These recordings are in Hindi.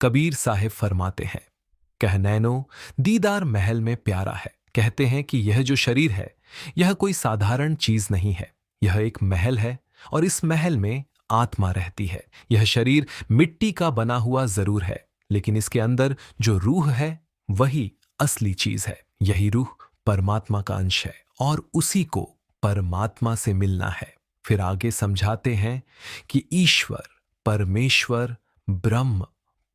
कबीर साहिब फरमाते हैं, कह नैनो दीदार महल में प्यारा है। कहते हैं कि यह जो शरीर है, यह कोई साधारण चीज नहीं है। यह एक महल है और इस महल में आत्मा रहती है। यह शरीर मिट्टी का बना हुआ जरूर है, लेकिन इसके अंदर जो रूह है वही असली चीज है। यही रूह परमात्मा का अंश है और उसी को परमात्मा से मिलना है। फिर आगे समझाते हैं कि ईश्वर, परमेश्वर, ब्रह्म,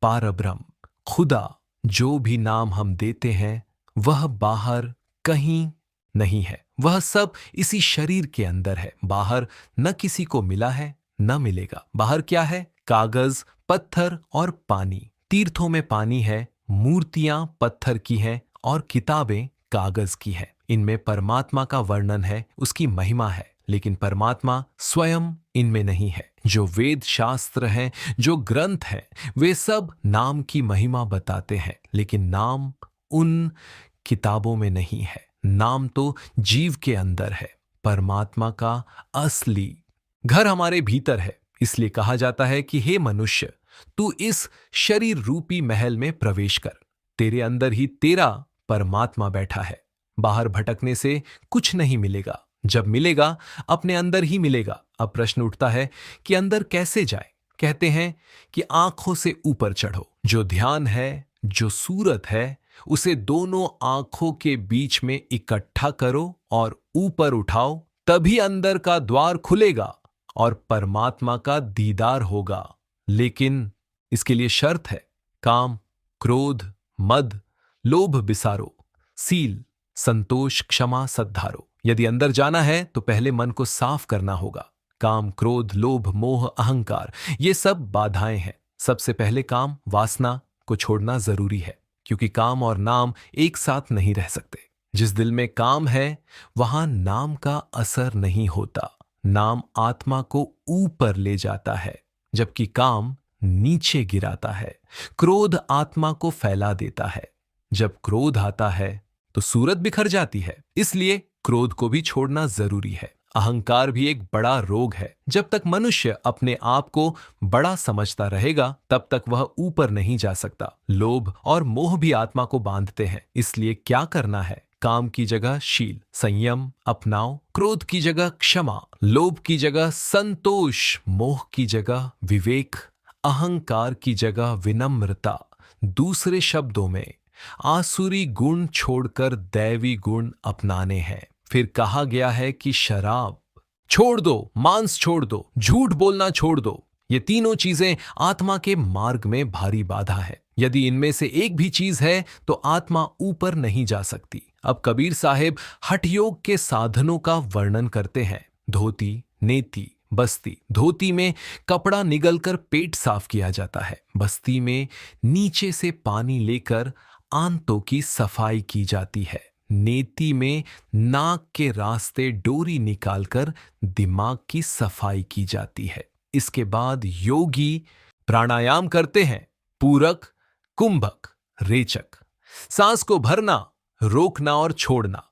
पारब्रह्म, खुदा, जो भी नाम हम देते हैं वह बाहर कहीं नहीं है। वह सब इसी शरीर के अंदर है। बाहर न किसी को मिला है न मिलेगा। बाहर क्या है? कागज, पत्थर और पानी। तीर्थों में पानी है, मूर्तियां पत्थर की हैं और किताबें कागज की हैं। इनमें परमात्मा का वर्णन है, उसकी महिमा है, लेकिन परमात्मा स्वयं इनमें नहीं है। जो वेद शास्त्र हैं, जो ग्रंथ हैं, वे सब नाम की महिमा बताते हैं, लेकिन नाम उन किताबों में नहीं है। नाम तो जीव के अंदर है। परमात्मा का असली घर हमारे भीतर है। इसलिए कहा जाता है कि हे मनुष्य, तू इस शरीर रूपी महल में प्रवेश कर। तेरे अंदर ही तेरा परमात्मा बैठा है। बाहर भटकने से कुछ नहीं मिलेगा। जब मिलेगा अपने अंदर ही मिलेगा। अब प्रश्न उठता है कि अंदर कैसे जाए? कहते हैं कि आंखों से ऊपर चढ़ो। जो ध्यान है, जो सूरत है, उसे दोनों आंखों के बीच में इकट्ठा करो और ऊपर उठाओ। तभी अंदर का द्वार खुलेगा और परमात्मा का दीदार होगा। लेकिन इसके लिए शर्त है, काम, क्रोध, मद, लोभ बिसारो, सील, संतोष, क्षमा, सद्धारो। यदि अंदर जाना है तो पहले मन को साफ करना होगा। काम, क्रोध, लोभ, मोह, अहंकार, ये सब बाधाएं हैं। सबसे पहले काम, वासना को छोड़ना जरूरी है, क्योंकि काम और नाम एक साथ नहीं रह सकते। जिस दिल में काम है वहां नाम का असर नहीं होता। नाम आत्मा को ऊपर ले जाता है, जबकि काम नीचे गिराता है। क्रोध आत्मा को फैला देता है। जब क्रोध आता है तो सूरत बिखर जाती है। इसलिए क्रोध को भी छोड़ना जरूरी है। अहंकार भी एक बड़ा रोग है। जब तक मनुष्य अपने आप को बड़ा समझता रहेगा, तब तक वह ऊपर नहीं जा सकता। लोभ और मोह भी आत्मा को बांधते हैं। इसलिए क्या करना है? काम की जगह शील, संयम अपनाओ। क्रोध की जगह क्षमा, लोभ की जगह संतोष, मोह की जगह विवेक, अहंकार की जगह विनम्रता। दूसरे शब्दों में आसुरी गुण छोड़कर दैवी गुण अपनाने हैं। फिर कहा गया है कि शराब छोड़ दो, मांस छोड़ दो, झूठ बोलना छोड़ दो। ये तीनों चीजें आत्मा के मार्ग में भारी बाधा है। यदि इनमें से एक भी चीज है तो आत्मा ऊपर नहीं जा सकती। अब कबीर साहिब हठ योग के साधनों का वर्णन करते हैं। धोती, नेति, बस्ती। धोती में कपड़ा निगलकर पेट साफ किया जाता है। बस्ती में नीचे से पानी लेकर आंतों की सफाई की जाती है। नेति में नाक के रास्ते डोरी निकालकर दिमाग की सफाई की जाती है। इसके बाद योगी प्राणायाम करते हैं। पूरक, कुंभक, रेचक। सांस को भरना, रोकना और छोड़ना।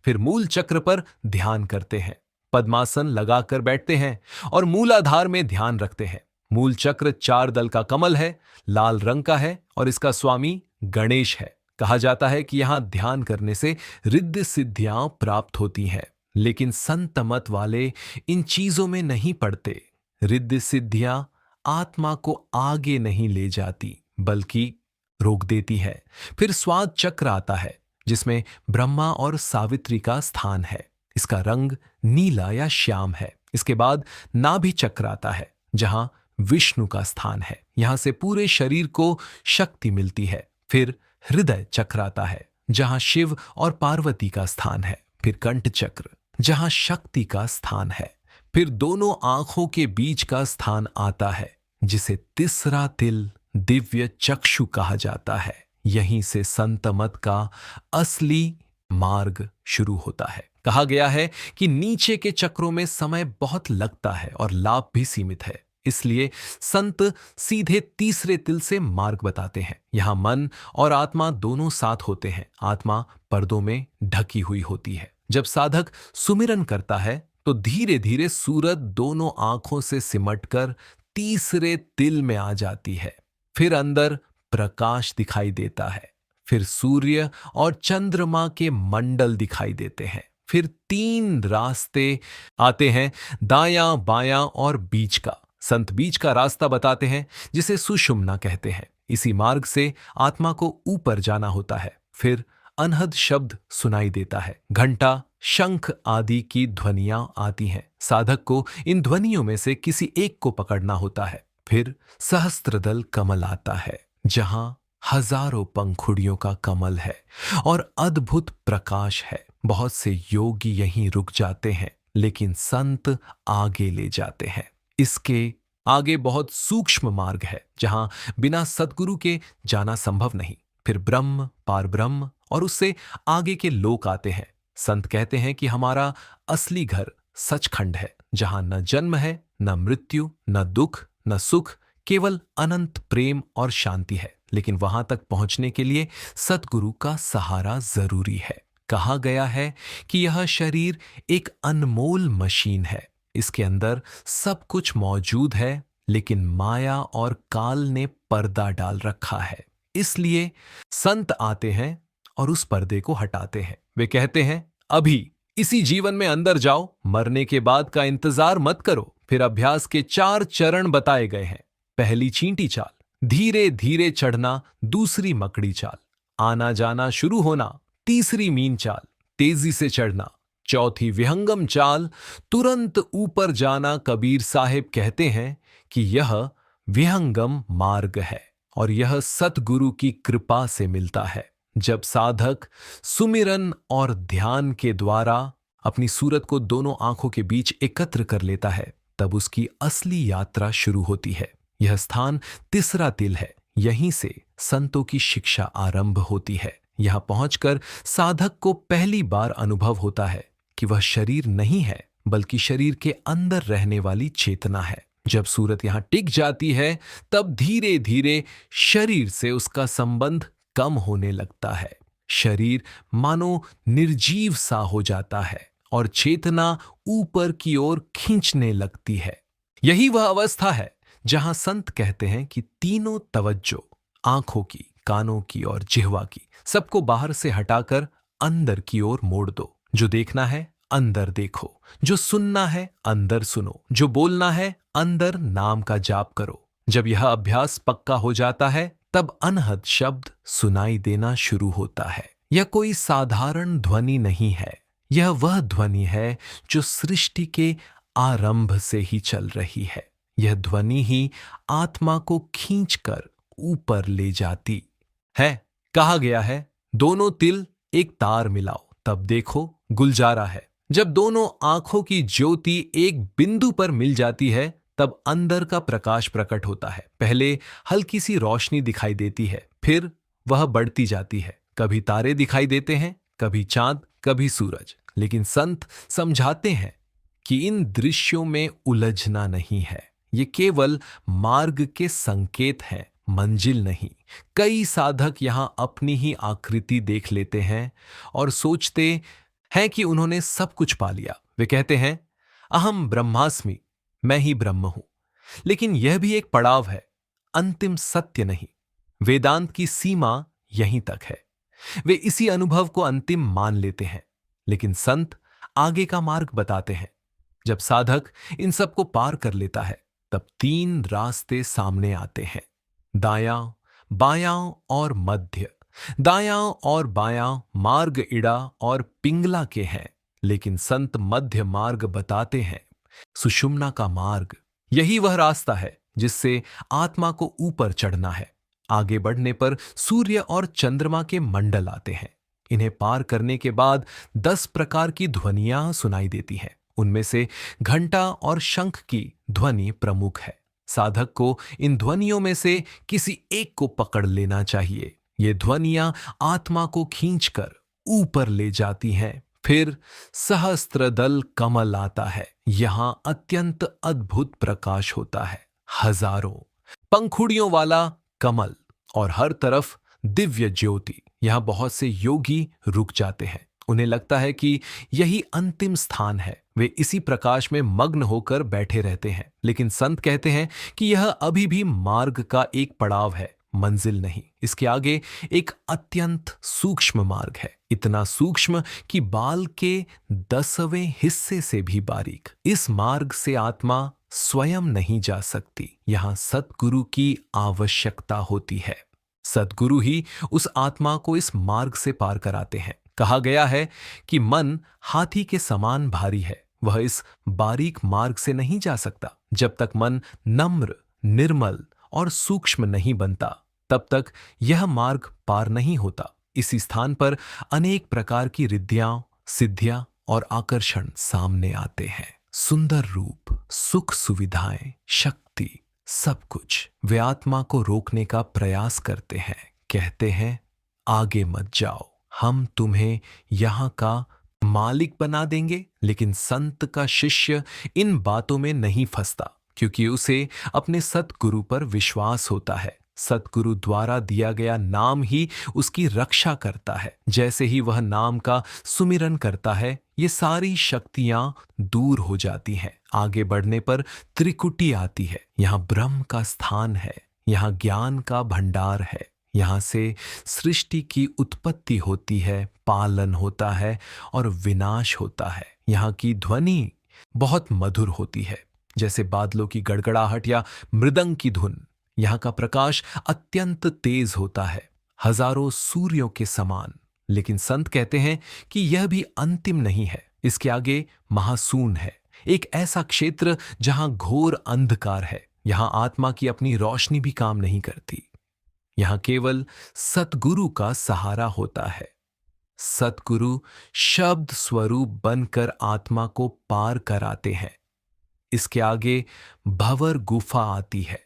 फिर मूल चक्र पर ध्यान करते हैं। पद्मासन लगाकर बैठते हैं और मूलाधार में ध्यान रखते हैं। मूल चक्र 4 दल का कमल है, लाल रंग का है और इसका स्वामी गणेश है। कहा जाता है कि यहां ध्यान करने से रिद्धि सिद्धियां प्राप्त होती हैं। लेकिन संत मत वाले इन चीजों में नहीं पड़ते। रिद्धि सिद्धियां आत्मा को आगे नहीं ले जाती, बल्कि रोक देती है। फिर स्वाद चक्र आता है, जिसमें ब्रह्मा और सावित्री का स्थान है। इसका रंग नीला या श्याम है। इसके बाद नाभि चक्र आता है, जहां विष्णु का स्थान है। यहां से पूरे शरीर को शक्ति मिलती है। फिर हृदय चक्र आता है, जहां शिव और पार्वती का स्थान है। फिर कंठ चक्र, जहां शक्ति का स्थान है। फिर दोनों आंखों के बीच का स्थान आता है, जिसे तीसरा तिल, दिव्य चक्षु कहा जाता है। यहीं से संत मत का असली मार्ग शुरू होता है। कहा गया है कि नीचे के चक्रों में समय बहुत लगता है और लाभ भी सीमित है। इसलिए संत सीधे तीसरे तिल से मार्ग बताते हैं। यहां मन और आत्मा दोनों साथ होते हैं। आत्मा पर्दों में ढकी हुई होती है। जब साधक सुमिरन करता है तो धीरे धीरे सूरत दोनों आंखों से सिमटकर तीसरे तिल में आ जाती है। फिर अंदर प्रकाश दिखाई देता है। फिर सूर्य और चंद्रमा के मंडल दिखाई देते हैं। फिर 3 रास्ते आते हैं, दायां, बायां और बीच का। संत बीच का रास्ता बताते हैं, जिसे सुषुम्ना कहते हैं। इसी मार्ग से आत्मा को ऊपर जाना होता है। फिर अनहद शब्द सुनाई देता है, घंटा, शंख आदि की ध्वनियां आती हैं। साधक को इन ध्वनियों में से किसी एक को पकड़ना होता है। फिर सहस्त्रदल कमल आता है, जहां हजारों पंखुड़ियों का कमल है और अद्भुत प्रकाश है। बहुत से योगी यहीं रुक जाते हैं, लेकिन संत आगे ले जाते हैं। इसके आगे बहुत सूक्ष्म मार्ग है, जहां बिना सद्गुरु के जाना संभव नहीं। फिर ब्रह्म, पारब्रह्म और उससे आगे के लोक आते हैं। संत कहते हैं कि हमारा असली घर सचखंड है, जहां न जन्म है, न मृत्यु, न दुख, न सुख, केवल अनंत प्रेम और शांति है। लेकिन वहां तक पहुंचने के लिए सद्गुरु का सहारा जरूरी है। कहा गया है कि यह शरीर एक अनमोल मशीन है। इसके अंदर सब कुछ मौजूद है, लेकिन माया और काल ने पर्दा डाल रखा है। इसलिए संत आते हैं और उस पर्दे को हटाते हैं। वे कहते हैं, अभी इसी जीवन में अंदर जाओ, मरने के बाद का इंतजार मत करो। फिर अभ्यास के 4 चरण बताए गए हैं। पहली चींटी चाल, धीरे धीरे चढ़ना। दूसरी मकड़ी चाल, आना जाना शुरू होना। तीसरी मीन चाल, तेजी से चढ़ना। चौथी विहंगम चाल, तुरंत ऊपर जाना। कबीर साहिब कहते हैं कि यह विहंगम मार्ग है और यह सतगुरु की कृपा से मिलता है। जब साधक सुमिरन और ध्यान के द्वारा अपनी सूरत को दोनों आंखों के बीच एकत्र कर लेता है, तब उसकी असली यात्रा शुरू होती है। यह स्थान तीसरा तिल है। यहीं से संतों की शिक्षा आरंभ होती है। यहां पहुंचकर साधक को पहली बार अनुभव होता है कि वह शरीर नहीं है, बल्कि शरीर के अंदर रहने वाली चेतना है। जब सूरत यहां टिक जाती है, तब धीरे धीरे शरीर से उसका संबंध कम होने लगता है। शरीर मानो निर्जीव सा हो जाता है और चेतना ऊपर की ओर खींचने लगती है। यही वह अवस्था है जहां संत कहते हैं कि तीनों तवज्जो, आंखों की, कानों की और जिह्वा की, सबको बाहर से हटाकर अंदर की ओर मोड़ दो। जो देखना है अंदर देखो, जो सुनना है अंदर सुनो, जो बोलना है अंदर नाम का जाप करो। जब यह अभ्यास पक्का हो जाता है, तब अनहद शब्द सुनाई देना शुरू होता है। यह कोई साधारण ध्वनि नहीं है। यह वह ध्वनि है जो सृष्टि के आरंभ से ही चल रही है। यह ध्वनि ही आत्मा को खींचकर ऊपर ले जाती है। कहा गया है, दोनों तिल एक तार मिलाओ, तब देखो गुलजारा है। जब दोनों आंखों की ज्योति एक बिंदु पर मिल जाती है, तब अंदर का प्रकाश प्रकट होता है। पहले हल्की सी रोशनी दिखाई देती है, फिर वह बढ़ती जाती है। कभी तारे दिखाई देते हैं, कभी चांद, कभी सूरज। लेकिन संत समझाते हैं कि इन दृश्यों में उलझना नहीं है। ये केवल मार्ग के संकेत हैं, मंजिल नहीं। कई साधक यहां अपनी ही आकृति देख लेते हैं और सोचते हैं कि उन्होंने सब कुछ पा लिया। वे कहते हैं, अहम ब्रह्मास्मि, मैं ही ब्रह्म हूं। लेकिन यह भी एक पड़ाव है, अंतिम सत्य नहीं। वेदांत की सीमा यहीं तक है। वे इसी अनुभव को अंतिम मान लेते हैं। लेकिन संत आगे का मार्ग बताते हैं। जब साधक इन सब को पार कर लेता है, तब 3 रास्ते सामने आते हैं, दायां, बायां और मध्य। दायां और बायां मार्ग इड़ा और पिंगला के हैं, लेकिन संत मध्य मार्ग बताते हैं, सुषुम्ना का मार्ग। यही वह रास्ता है जिससे आत्मा को ऊपर चढ़ना है। आगे बढ़ने पर सूर्य और चंद्रमा के मंडल आते हैं। इन्हें पार करने के बाद 10 प्रकार की ध्वनियां सुनाई देती हैं। उनमें से घंटा और शंख की ध्वनि प्रमुख है। साधक को इन ध्वनियों में से किसी एक को पकड़ लेना चाहिए। ये ध्वनियां आत्मा को खींचकर ऊपर ले जाती हैं। फिर सहस्त्रदल कमल आता है। यहां अत्यंत अद्भुत प्रकाश होता है। हजारों पंखुड़ियों वाला कमल और हर तरफ दिव्य ज्योति। यहां बहुत से योगी रुक जाते हैं। उन्हें लगता है कि यही अंतिम स्थान है। वे इसी प्रकाश में मग्न होकर बैठे रहते हैं। लेकिन संत कहते हैं कि यह अभी भी मार्ग का एक पड़ाव है। मंजिल नहीं, इसके आगे एक अत्यंत सूक्ष्म मार्ग है, इतना सूक्ष्म कि बाल के 10वें हिस्से से भी बारीक। इस मार्ग से आत्मा स्वयं नहीं जा सकती, यहां सतगुरु की आवश्यकता होती है। सतगुरु ही उस आत्मा को इस मार्ग से पार कराते हैं। कहा गया है कि मन हाथी के समान भारी है, वह इस बारीक मार्ग से नहीं जा सकता। जब तक मन नम्र, निर्मल और सूक्ष्म नहीं बनता, तब तक यह मार्ग पार नहीं होता। इसी स्थान पर अनेक प्रकार की रिद्धियां, सिद्धियां और आकर्षण सामने आते हैं। सुंदर रूप, सुख, सुविधाएं, शक्ति, सब कुछ वे आत्मा को रोकने का प्रयास करते हैं। कहते हैं, आगे मत जाओ, हम तुम्हें यहां का मालिक बना देंगे। लेकिन संत का शिष्य इन बातों में नहीं फंसता, क्योंकि उसे अपने सतगुरु पर विश्वास होता है। सतगुरु द्वारा दिया गया नाम ही उसकी रक्षा करता है। जैसे ही वह नाम का सुमिरन करता है, ये सारी शक्तियां दूर हो जाती हैं। आगे बढ़ने पर त्रिकुटी आती है। यहाँ ब्रह्म का स्थान है, यहाँ ज्ञान का भंडार है, यहाँ से सृष्टि की उत्पत्ति होती है, पालन होता है और विनाश होता है। यहाँ की ध्वनि बहुत मधुर होती है, जैसे बादलों की गड़गड़ाहट या मृदंग की धुन। यहाँ का प्रकाश अत्यंत तेज होता है, हजारों सूर्यों के समान। लेकिन संत कहते हैं कि यह भी अंतिम नहीं है, इसके आगे महासून है, एक ऐसा क्षेत्र जहां घोर अंधकार है। यहां आत्मा की अपनी रोशनी भी काम नहीं करती, यहां केवल सतगुरु का सहारा होता है। सतगुरु शब्द स्वरूप बनकर आत्मा को पार कराते हैं। इसके आगे भंवर गुफा आती है।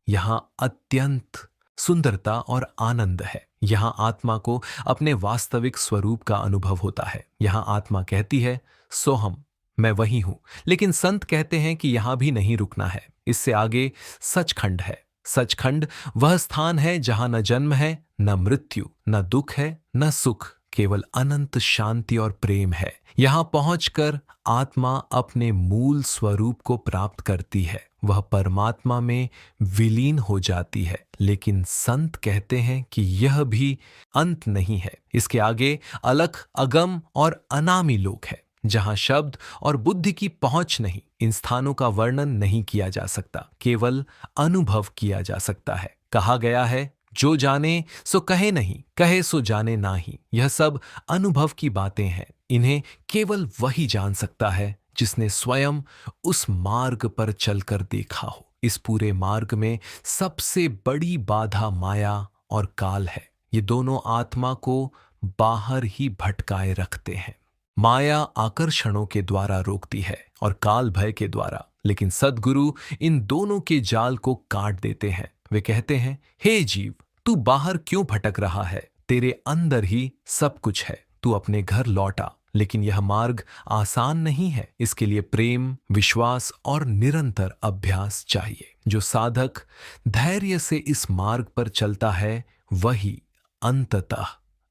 यहां अत्यंत सुंदरता और आनंद है। यहां आत्मा को अपने वास्तविक स्वरूप का अनुभव होता है। यहां आत्मा कहती है, सोहम, मैं वही हूं। लेकिन संत कहते हैं कि यहां भी नहीं रुकना है, इससे आगे सचखंड है। सचखंड वह स्थान है जहां न जन्म है, न मृत्यु, न दुख है, न सुख, केवल अनंत शांति और प्रेम है। यहां पहुंचकर आत्मा अपने मूल स्वरूप को प्राप्त करती है, वह परमात्मा में विलीन हो जाती है। लेकिन संत कहते हैं कि यह भी अंत नहीं है, इसके आगे अलख, अगम और अनामी लोक है, जहां शब्द और बुद्धि की पहुंच नहीं। इन स्थानों का वर्णन नहीं किया जा सकता, केवल अनुभव किया जा सकता है। कहा गया है, जो जाने सो कहे नहीं, कहे सो जाने नाही। यह सब अनुभव की बातें हैं, इन्हें केवल वही जान सकता है जिसने स्वयं उस मार्ग पर चलकर देखा हो। इस पूरे मार्ग में सबसे बड़ी बाधा माया और काल है। ये दोनों आत्मा को बाहर ही भटकाए रखते हैं। माया आकर्षणों के द्वारा रोकती है और काल भय के द्वारा। लेकिन सद्गुरु इन दोनों के जाल को काट देते हैं। वे कहते हैं, हे जीव, तू बाहर क्यों भटक रहा है? तेरे अंदर ही सब कुछ है, तू अपने घर लौटा। लेकिन यह मार्ग आसान नहीं है, इसके लिए प्रेम, विश्वास और निरंतर अभ्यास चाहिए। जो साधक धैर्य से इस मार्ग पर चलता है, वही अंततः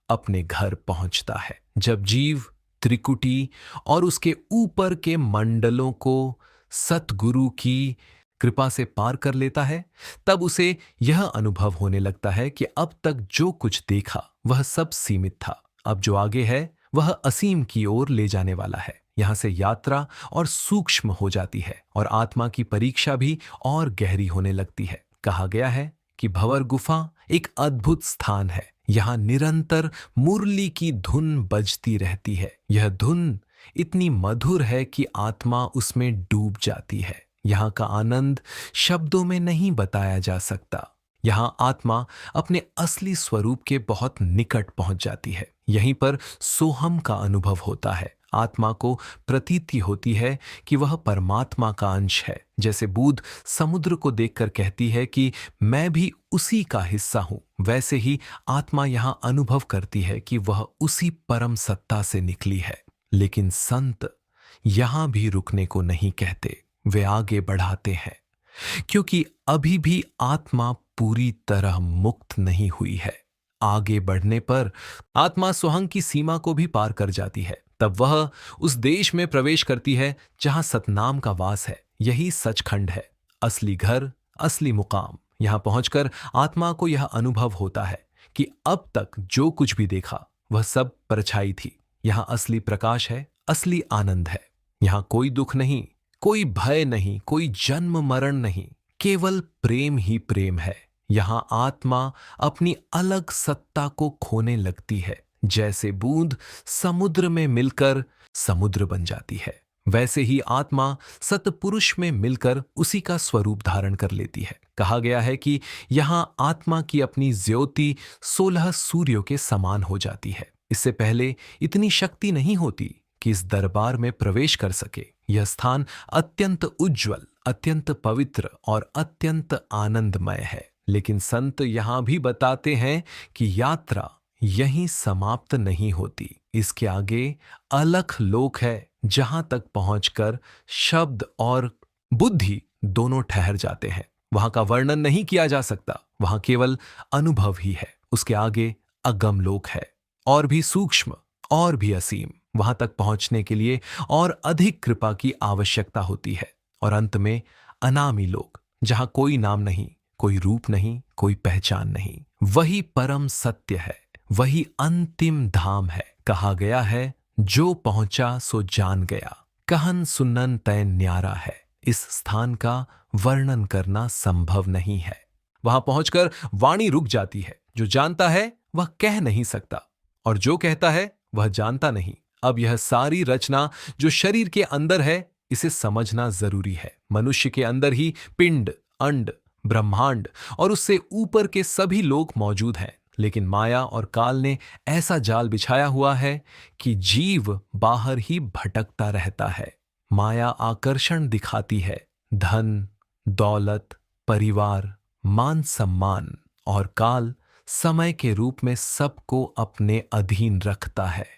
अपने घर पहुंचता है। जब जीव त्रिकुटी और उसके ऊपर के मंडलों को सतगुरु की कृपा से पार कर लेता है, तब उसे यह अनुभव होने लगता है कि अब तक जो कुछ देखा वह सब सीमित था। अब जो आगे है वह असीम की ओर ले जाने वाला है। यहां से यात्रा और सूक्ष्म हो जाती है और आत्मा की परीक्षा भी और गहरी होने लगती है। कहा गया है कि भंवर गुफा एक अद्भुत स्थान है। यहां निरंतर मुरली की धुन बजती रहती है। यह धुन इतनी मधुर है कि आत्मा उसमें डूब जाती है। यहाँ का आनंद शब्दों में नहीं बताया जा सकता। यहाँ आत्मा अपने असली स्वरूप के बहुत निकट पहुंच जाती है। यहीं पर सोहम का अनुभव होता है। आत्मा को प्रतीति होती है कि वह परमात्मा का अंश है। जैसे बूंद समुद्र को देखकर कहती है कि मैं भी उसी का हिस्सा हूं, वैसे ही आत्मा यहाँ अनुभव करती है कि वह उसी परम सत्ता से निकली है। लेकिन संत यहाँ भी रुकने को नहीं कहते, वे आगे बढ़ाते हैं, क्योंकि अभी भी आत्मा पूरी तरह मुक्त नहीं हुई है। आगे बढ़ने पर आत्मा सोहंग की सीमा को भी पार कर जाती है। तब वह उस देश में प्रवेश करती है जहां सतनाम का वास है। यही सचखंड है, असली घर, असली मुकाम। यहाँ पहुंचकर आत्मा को यह अनुभव होता है कि अब तक जो कुछ भी देखा वह सब परछाई थी। यहाँ असली प्रकाश है, असली आनंद है। यहाँ कोई दुख नहीं, कोई भय नहीं, कोई जन्म मरण नहीं, केवल प्रेम ही प्रेम है। यहाँ आत्मा अपनी अलग सत्ता को खोने लगती है। जैसे बूंद समुद्र में मिलकर समुद्र बन जाती है, वैसे ही आत्मा सतपुरुष में मिलकर उसी का स्वरूप धारण कर लेती है। कहा गया है कि यहाँ आत्मा की अपनी ज्योति 16 सूर्यों के समान हो जाती है। इससे पहले इतनी शक्ति नहीं होती कि इस दरबार में प्रवेश कर सके। यह स्थान अत्यंत उज्ज्वल, अत्यंत पवित्र और अत्यंत आनंदमय है। लेकिन संत यहाँ भी बताते हैं कि यात्रा यहीं समाप्त नहीं होती। इसके आगे अलख लोक है, जहां तक पहुंचकर शब्द और बुद्धि दोनों ठहर जाते हैं। वहां का वर्णन नहीं किया जा सकता, वहां केवल अनुभव ही है। उसके आगे अगम लोक है, और भी सूक्ष्म और भी असीम। वहां तक पहुंचने के लिए और अधिक कृपा की आवश्यकता होती है। और अंत में अनामी लोक, जहां कोई नाम नहीं, कोई रूप नहीं, कोई पहचान नहीं। वही परम सत्य है, वही अंतिम धाम है। कहा गया है, जो पहुंचा सो जान गया, कहन सुनन तय न्यारा है। इस स्थान का वर्णन करना संभव नहीं है। वहां पहुंचकर वाणी रुक जाती है। जो जानता है वह कह नहीं सकता, और जो कहता है वह जानता नहीं। अब यह सारी रचना जो शरीर के अंदर है, इसे समझना जरूरी है। मनुष्य के अंदर ही पिंड, अंड, ब्रह्मांड और उससे ऊपर के सभी लोक मौजूद हैं। लेकिन माया और काल ने ऐसा जाल बिछाया हुआ है कि जीव बाहर ही भटकता रहता है। माया आकर्षण दिखाती है, धन, दौलत, परिवार, मान सम्मान, और काल समय के रूप में सबको अपने अधीन रखता है।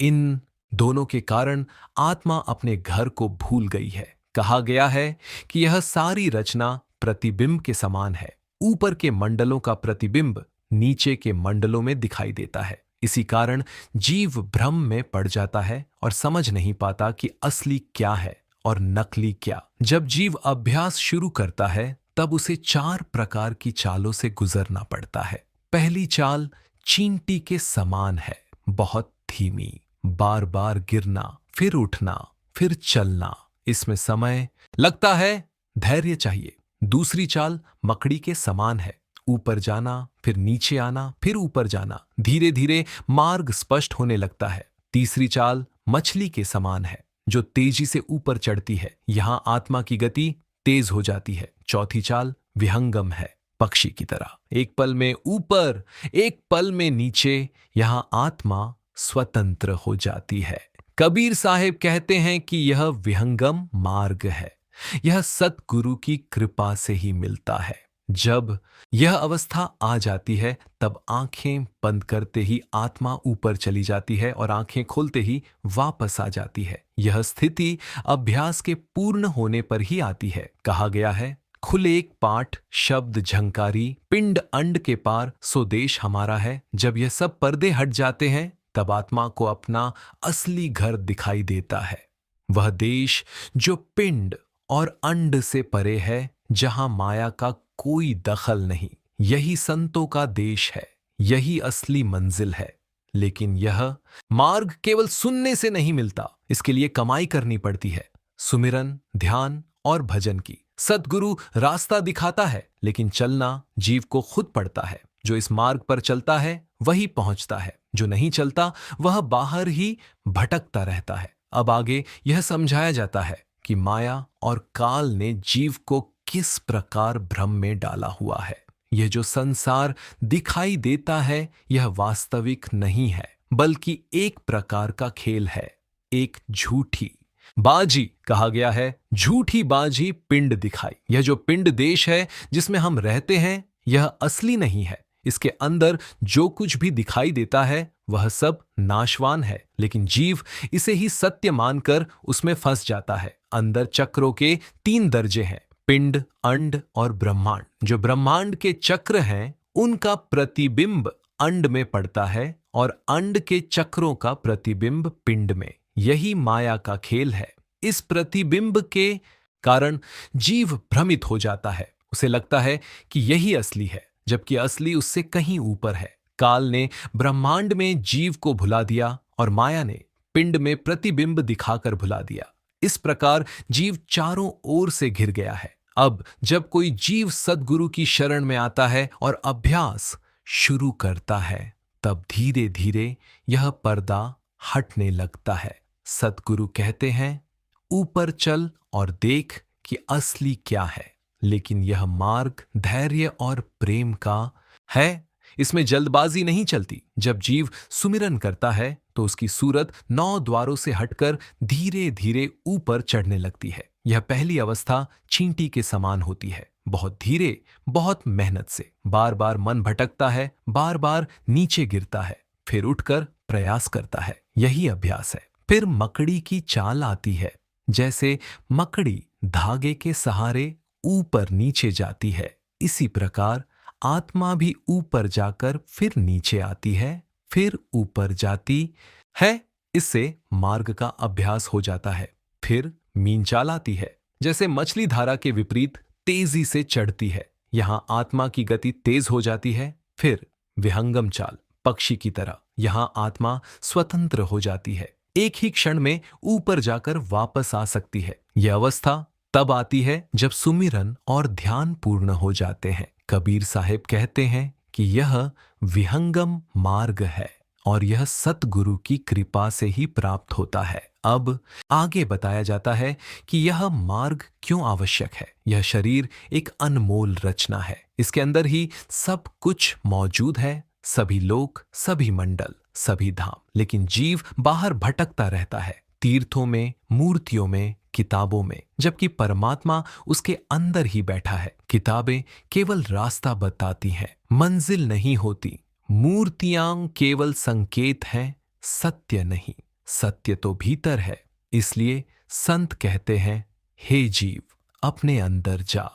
इन दोनों के कारण आत्मा अपने घर को भूल गई है। कहा गया है कि यह सारी रचना प्रतिबिंब के समान है। ऊपर के मंडलों का प्रतिबिंब नीचे के मंडलों में दिखाई देता है। इसी कारण जीव भ्रम में पड़ जाता है और समझ नहीं पाता कि असली क्या है और नकली क्या। जब जीव अभ्यास शुरू करता है, तब उसे 4 प्रकार की चालों से गुजरना पड़ता है। पहली चाल चींटी के समान है, बहुत धीमी, बार बार गिरना, फिर उठना, फिर चलना। इसमें समय लगता है, धैर्य चाहिए। दूसरी चाल मकड़ी के समान है, ऊपर जाना, फिर नीचे आना, फिर ऊपर जाना। धीरे धीरे मार्ग स्पष्ट होने लगता है। तीसरी चाल मछली के समान है, जो तेजी से ऊपर चढ़ती है। यहां आत्मा की गति तेज हो जाती है। चौथी चाल विहंगम है, पक्षी की तरह, एक पल में ऊपर, एक पल में नीचे। यहां आत्मा स्वतंत्र हो जाती है। कबीर साहेब कहते हैं कि यह विहंगम मार्ग है। यह सतगुरु की कृपा से ही मिलता है। जब यह अवस्था आ जाती है, तब आंखें बंद करते ही आत्मा ऊपर चली जाती है और आंखें खोलते ही वापस आ जाती है। यह स्थिति अभ्यास के पूर्ण होने पर ही आती है। कहा गया है, खुले एक पाठ शब्द झंकारी, पिंड अंड के पार सो देश हमारा है। जब यह सब पर्दे हट जाते हैं, तब आत्मा को अपना असली घर दिखाई देता है। वह देश जो पिंड और अंड से परे है, जहां माया का कोई दखल नहीं। यही संतों का देश है, यही असली मंजिल है। लेकिन यह मार्ग केवल सुनने से नहीं मिलता, इसके लिए कमाई करनी पड़ती है, सुमिरन, ध्यान और भजन की। सतगुरु रास्ता दिखाता है, लेकिन चलना जीव को खुद पड़ता है। जो इस मार्ग पर चलता है वही पहुंचता है, जो नहीं चलता वह बाहर ही भटकता रहता है। अब आगे यह समझाया जाता है कि माया और काल ने जीव को किस प्रकार भ्रम में डाला हुआ है। यह जो संसार दिखाई देता है, यह वास्तविक नहीं है, बल्कि एक प्रकार का खेल है, एक झूठी बाजी। कहा गया है, झूठी बाजी पिंड दिखाई। यह जो पिंड देश है जिसमें हम रहते हैं, यह असली नहीं है। इसके अंदर जो कुछ भी दिखाई देता है वह सब नाशवान है, लेकिन जीव इसे ही सत्य मानकर उसमें फंस जाता है। अंदर चक्रों के 3 दर्जे हैं, पिंड, अंड और ब्रह्मांड। जो ब्रह्मांड के चक्र हैं, उनका प्रतिबिंब अंड में पड़ता है और अंड के चक्रों का प्रतिबिंब पिंड में। यही माया का खेल है। इस प्रतिबिंब के कारण जीव भ्रमित हो जाता है। उसे लगता है कि यही असली है, जबकि असली उससे कहीं ऊपर है। काल ने ब्रह्मांड में जीव को भुला दिया और माया ने पिंड में प्रतिबिंब दिखाकर भुला दिया। इस प्रकार जीव चारों ओर से घिर गया है। अब जब कोई जीव सद्गुरु की शरण में आता है और अभ्यास शुरू करता है, तब धीरे धीरे यह पर्दा हटने लगता है। सद्गुरु कहते हैं, ऊपर चल और देख कि असली क्या है। लेकिन यह मार्ग धैर्य और प्रेम का है। इसमें जल्दबाजी नहीं चलती। जब जीव सुमिरन करता है तो उसकी सूरत 9 द्वारों से हटकर धीरे धीरे ऊपर चढ़ने लगती है। यह पहली अवस्था चींटी के समान होती है। बहुत धीरे, बहुत मेहनत से। बार बार मन भटकता है, बार बार नीचे गिरता है, फिर उठकर प्रयास करता है। यही अभ्यास है। फिर मकड़ी की चाल आती है। जैसे मकड़ी धागे के सहारे ऊपर नीचे जाती है, इसी प्रकार आत्मा भी ऊपर जाकर फिर नीचे आती है, फिर ऊपर जाती है। इससे मार्ग का अभ्यास हो जाता है। फिर मीन चाल आती है। जैसे मछली धारा के विपरीत तेजी से चढ़ती है, यहां आत्मा की गति तेज हो जाती है। फिर विहंगम चाल, पक्षी की तरह यहां आत्मा स्वतंत्र हो जाती है, एक ही क्षण में ऊपर जाकर वापस आ सकती है। यह अवस्था तब आती है जब सुमिरन और ध्यान पूर्ण हो जाते हैं। कबीर साहिब कहते हैं कि यह विहंगम मार्ग है और यह सतगुरु की कृपा से ही प्राप्त होता है। अब आगे बताया जाता है कि यह मार्ग क्यों आवश्यक है। यह शरीर एक अनमोल रचना है। इसके अंदर ही सब कुछ मौजूद है, सभी लोक, सभी मंडल, सभी धाम। लेकिन जीव बाहर भटकता रहता है, तीर्थों में, मूर्तियों में, किताबों में, जबकि परमात्मा उसके अंदर ही बैठा है। किताबें केवल रास्ता बताती हैं, मंजिल नहीं होती। मूर्तियां केवल संकेत हैं, सत्य नहीं। सत्य तो भीतर है। इसलिए संत कहते हैं, हे जीव, अपने अंदर जा।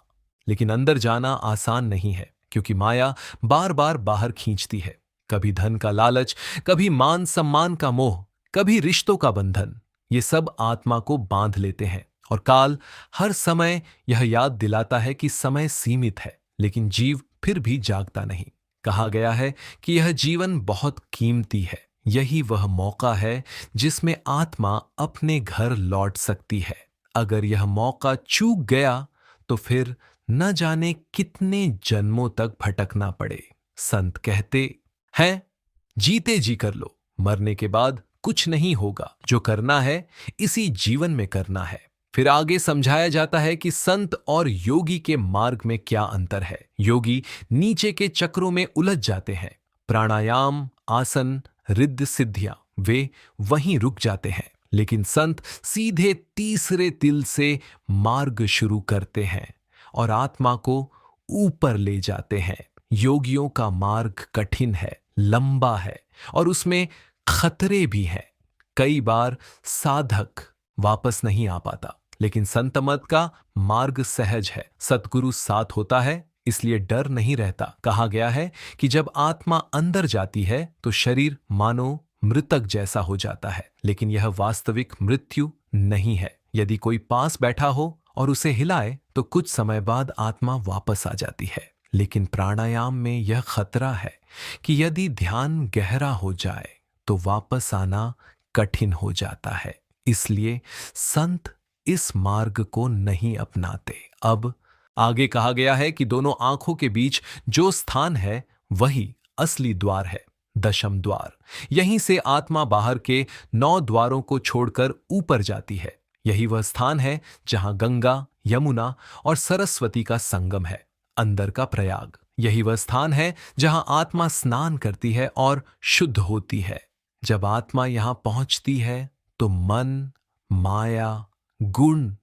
लेकिन अंदर जाना आसान नहीं है, क्योंकि माया बार बार बाहर खींचती है। कभी धन का लालच, कभी मान सम्मान का मोह, कभी रिश्तों का बंधन। ये सब आत्मा को बांध लेते हैं। और काल हर समय यह याद दिलाता है कि समय सीमित है, लेकिन जीव फिर भी जागता नहीं। कहा गया है कि यह जीवन बहुत कीमती है। यही वह मौका है जिसमें आत्मा अपने घर लौट सकती है। अगर यह मौका चूक गया तो फिर न जाने कितने जन्मों तक भटकना पड़े। संत कहते हैं, जीते जी कर लो, मरने के बाद कुछ नहीं होगा। जो करना है इसी जीवन में करना है। फिर आगे समझाया जाता है कि संत और योगी के मार्ग में क्या अंतर है। योगी नीचे के चक्रों में उलझ जाते हैं। प्राणायाम, आसन, रिद्ध सिद्धियां, वे वहीं रुक जाते हैं। लेकिन संत सीधे तीसरे तिल से मार्ग शुरू करते हैं और आत्मा को ऊपर ले जाते हैं। योगियों का मार्ग कठिन है, लंबा है और उसमें खतरे भी हैं। कई बार साधक वापस नहीं आ पाता, लेकिन संत मत का मार्ग सहज है। सतगुरु साथ होता है, इसलिए डर नहीं रहता। कहा गया है कि जब आत्मा अंदर जाती है तो शरीर मानो मृतक जैसा हो जाता है, लेकिन यह वास्तविक मृत्यु नहीं है। यदि कोई पास बैठा हो और उसे हिलाए तो कुछ समय बाद आत्मा वापस आ जाती है। लेकिन प्राणायाम में यह खतरा है कि यदि ध्यान गहरा हो जाए तो वापस आना कठिन हो जाता है। इसलिए संत इस मार्ग को नहीं अपनाते। अब आगे कहा गया है कि दोनों आंखों के बीच जो स्थान है वही असली द्वार है, दशम द्वार। यहीं से आत्मा बाहर के 9 द्वारों को छोड़कर ऊपर जाती है। यही वह स्थान है जहां गंगा, यमुना और सरस्वती का संगम है, अंदर का प्रयाग। यही वह स्थान है जहां आत्मा स्नान करती है और शुद्ध होती है। जब आत्मा यहां पहुंचती है तो मन, माया, गुण,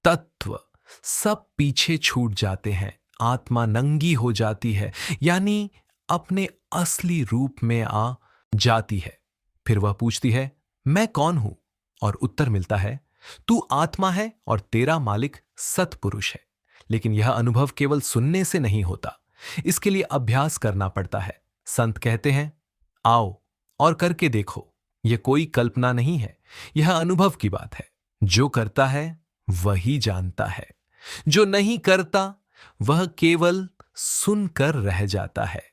तत्व सब पीछे छूट जाते हैं। आत्मा नंगी हो जाती है, यानी अपने असली रूप में आ जाती है। फिर वह पूछती है, मैं कौन हूं? और उत्तर मिलता है, तू आत्मा है और तेरा मालिक सतपुरुष है। लेकिन यह अनुभव केवल सुनने से नहीं होता, इसके लिए अभ्यास करना पड़ता है। संत कहते हैं, आओ और करके देखो। यह कोई कल्पना नहीं है, यह अनुभव की बात है। जो करता है वही जानता है, जो नहीं करता वह केवल सुनकर रह जाता है।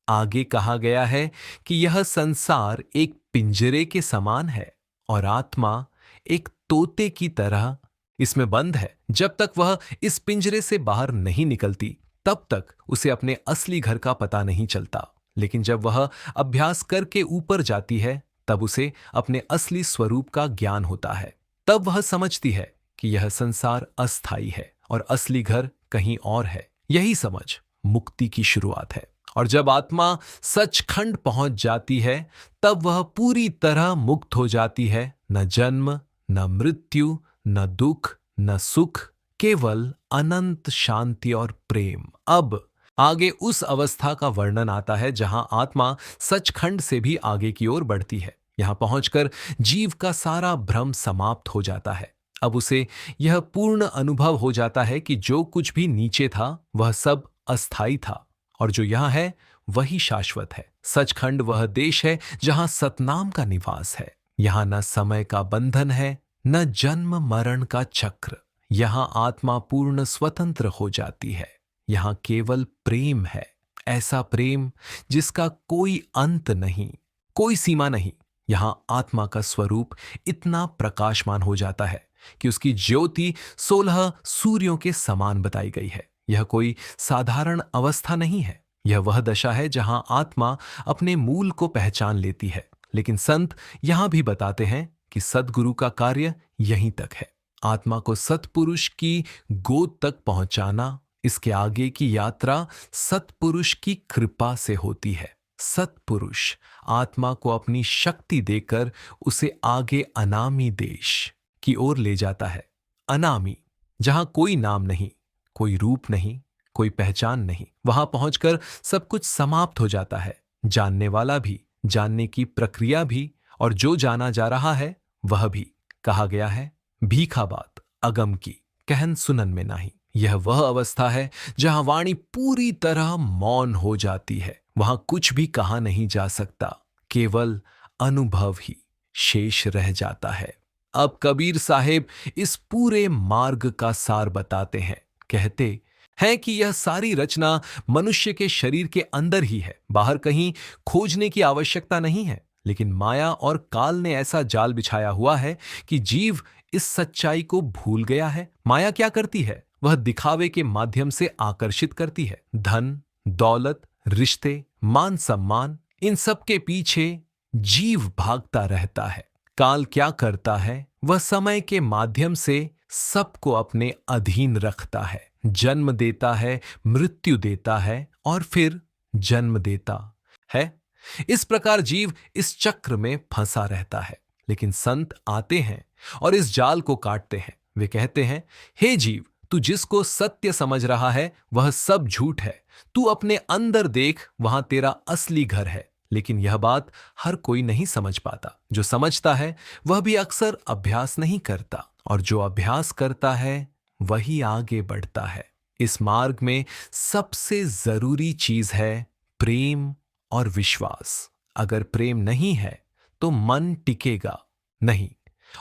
आगे कहा गया है कि यह संसार एक पिंजरे के समान है और आत्मा एक तोते की तरह इसमें बंद है। जब तक वह इस पिंजरे से बाहर नहीं निकलती तब तक उसे अपने असली घर का पता नहीं चलता, लेकिन जब वह अभ्यास करके ऊपर जाती है तब उसे अपने असली स्वरूप का ज्ञान होता है। तब वह समझती है कि यह संसार अस्थाई है और असली घर कहीं और है। यही समझ मुक्ति की शुरुआत है। और जब आत्मा सचखंड पहुंच जाती है तब वह पूरी तरह मुक्त हो जाती है। न जन्म, न मृत्यु, न दुख, न सुख, केवल अनंत शांति और प्रेम। अब आगे उस अवस्था का वर्णन आता है जहां आत्मा सचखंड से भी आगे की ओर बढ़ती है। यहां पहुंचकर जीव का सारा भ्रम समाप्त हो जाता है। अब उसे यह पूर्ण अनुभव हो जाता है कि जो कुछ भी नीचे था वह सब अस्थाई था और जो यहां है वही शाश्वत है। सचखंड वह देश है जहां सतनाम का निवास है। यहां न समय का बंधन है, न जन्म मरण का चक्र। यहां आत्मा पूर्ण स्वतंत्र हो जाती है। यहां केवल प्रेम है, ऐसा प्रेम जिसका कोई अंत नहीं, कोई सीमा नहीं। यहां आत्मा का स्वरूप इतना प्रकाशमान हो जाता है कि उसकी ज्योति 16 सूर्यों के समान बताई गई है। यह कोई साधारण अवस्था नहीं है। यह वह दशा है जहां आत्मा अपने मूल को पहचान लेती है। लेकिन संत यहां भी बताते हैं कि सद्गुरु का कार्य यहीं तक है, आत्मा को सत्पुरुष की गोद तक पहुंचाना। इसके आगे की यात्रा सत्पुरुष की कृपा से होती है। सत्पुरुष आत्मा को अपनी शक्ति देकर उसे आगे अनामी देश की ओर ले जाता है। अनामी, जहां कोई नाम नहीं, कोई रूप नहीं, कोई पहचान नहीं। वहां पहुंचकर सब कुछ समाप्त हो जाता है, जानने वाला भी, जानने की प्रक्रिया भी, और जो जाना जा रहा है वह भी। कहा गया है, भीखा बात अगम की, कहन सुनन में नहीं। यह वह अवस्था है जहां वाणी पूरी तरह मौन हो जाती है। वहां कुछ भी कहा नहीं जा सकता, केवल अनुभव ही शेष रह जाता है। अब कबीर साहेब इस पूरे मार्ग का सार बताते हैं। कहते हैं कि यह सारी रचना मनुष्य के शरीर के अंदर ही है, बाहर कहीं खोजने की आवश्यकता नहीं है। लेकिन माया और काल ने ऐसा जाल बिछाया हुआ है कि जीव इस सच्चाई को भूल गया है। माया क्या करती है? वह दिखावे के माध्यम से आकर्षित करती है। धन, दौलत, रिश्ते, मान सम्मान, इन सब के पीछे जीव भागता रहता है। काल क्या करता है? वह समय के माध्यम से सबको अपने अधीन रखता है, जन्म देता है, मृत्यु देता है और फिर जन्म देता है। इस प्रकार जीव इस चक्र में फंसा रहता है। लेकिन संत आते हैं और इस जाल को काटते हैं। वे कहते हैं, हे जीव, तू जिसको सत्य समझ रहा है वह सब झूठ है। तू अपने अंदर देख, वहां तेरा असली घर है। लेकिन यह बात हर कोई नहीं समझ पाता। जो समझता है वह भी अक्सर अभ्यास नहीं करता, और जो अभ्यास करता है वही आगे बढ़ता है। इस मार्ग में सबसे जरूरी चीज है प्रेम और विश्वास। अगर प्रेम नहीं है तो मन टिकेगा नहीं,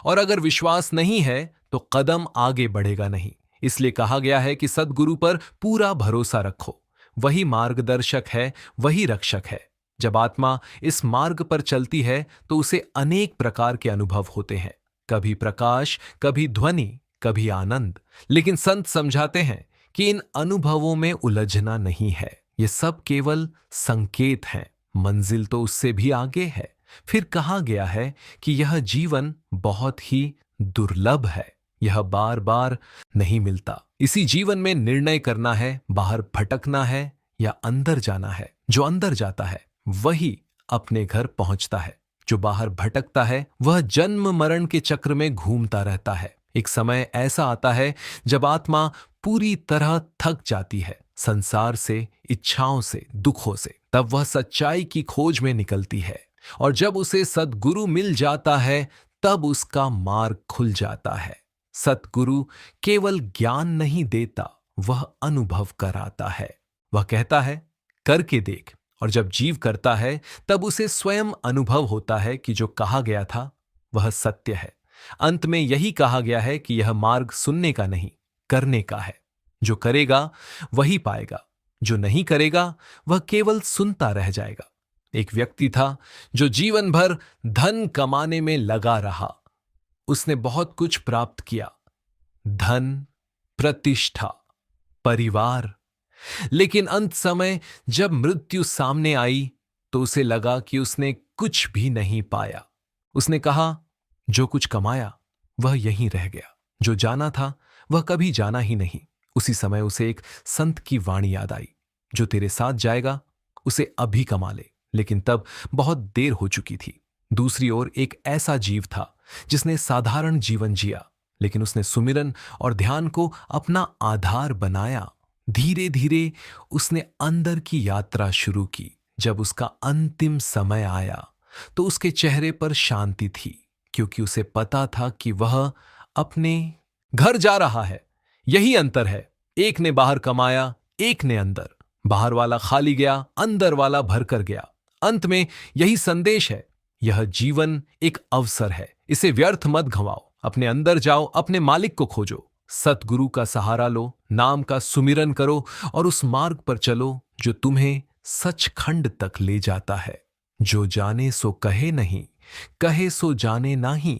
और अगर विश्वास नहीं है तो कदम आगे बढ़ेगा नहीं। इसलिए कहा गया है कि सद्गुरु पर पूरा भरोसा रखो। वही मार्गदर्शक है, वही रक्षक है। जब आत्मा इस मार्ग पर चलती है तो उसे अनेक प्रकार के अनुभव होते हैं, कभी प्रकाश, कभी ध्वनि, कभी आनंद। लेकिन संत समझाते हैं कि इन अनुभवों में उलझना नहीं है। ये सब केवल संकेत हैं, मंजिल तो उससे भी आगे है। फिर कहा गया है कि यह जीवन बहुत ही दुर्लभ है, यह बार बार नहीं मिलता। इसी जीवन में निर्णय करना है, बाहर भटकना है या अंदर जाना है। जो अंदर जाता है वही अपने घर पहुंचता है। जो बाहर भटकता है वह जन्म मरण के चक्र में घूमता रहता है। एक समय ऐसा आता है जब आत्मा पूरी तरह थक जाती है, संसार से, इच्छाओं से, दुखों से। तब वह सच्चाई की खोज में निकलती है, और जब उसे सद्गुरु मिल जाता है तब उसका मार्ग खुल जाता है। सद्गुरु केवल ज्ञान नहीं देता, वह अनुभव कराता है। वह कहता है, करके देख। और जब जीव करता है तब उसे स्वयं अनुभव होता है कि जो कहा गया था वह सत्य है। अंत में यही कहा गया है कि यह मार्ग सुनने का नहीं, करने का है। जो करेगा वही पाएगा, जो नहीं करेगा वह केवल सुनता रह जाएगा। एक व्यक्ति था जो जीवन भर धन कमाने में लगा रहा। उसने बहुत कुछ प्राप्त किया, धन, प्रतिष्ठा, परिवार। लेकिन अंत समय जब मृत्यु सामने आई तो उसे लगा कि उसने कुछ भी नहीं पाया। उसने कहा, जो कुछ कमाया वह यहीं रह गया, जो जाना था वह कभी जाना ही नहीं। उसी समय उसे एक संत की वाणी याद आई, जो तेरे साथ जाएगा उसे अभी कमा ले। लेकिन तब बहुत देर हो चुकी थी। दूसरी ओर एक ऐसा जीव था जिसने साधारण जीवन जिया, लेकिन उसने सुमिरन और ध्यान को अपना आधार बनाया। धीरे धीरे उसने अंदर की यात्रा शुरू की। जब उसका अंतिम समय आया तो उसके चेहरे पर शांति थी, क्योंकि उसे पता था कि वह अपने घर जा रहा है। यही अंतर है, एक ने बाहर कमाया, एक ने अंदर। बाहर वाला खाली गया, अंदर वाला भर कर गया। अंत में यही संदेश है, यह जीवन एक अवसर है, इसे व्यर्थ मत गंवाओ। अपने अंदर जाओ, अपने मालिक को खोजो, सतगुरु का सहारा लो, नाम का सुमिरन करो और उस मार्ग पर चलो जो तुम्हें सचखंड तक ले जाता है। जो जाने सो कहे नहीं, कहे सो जाने नाही।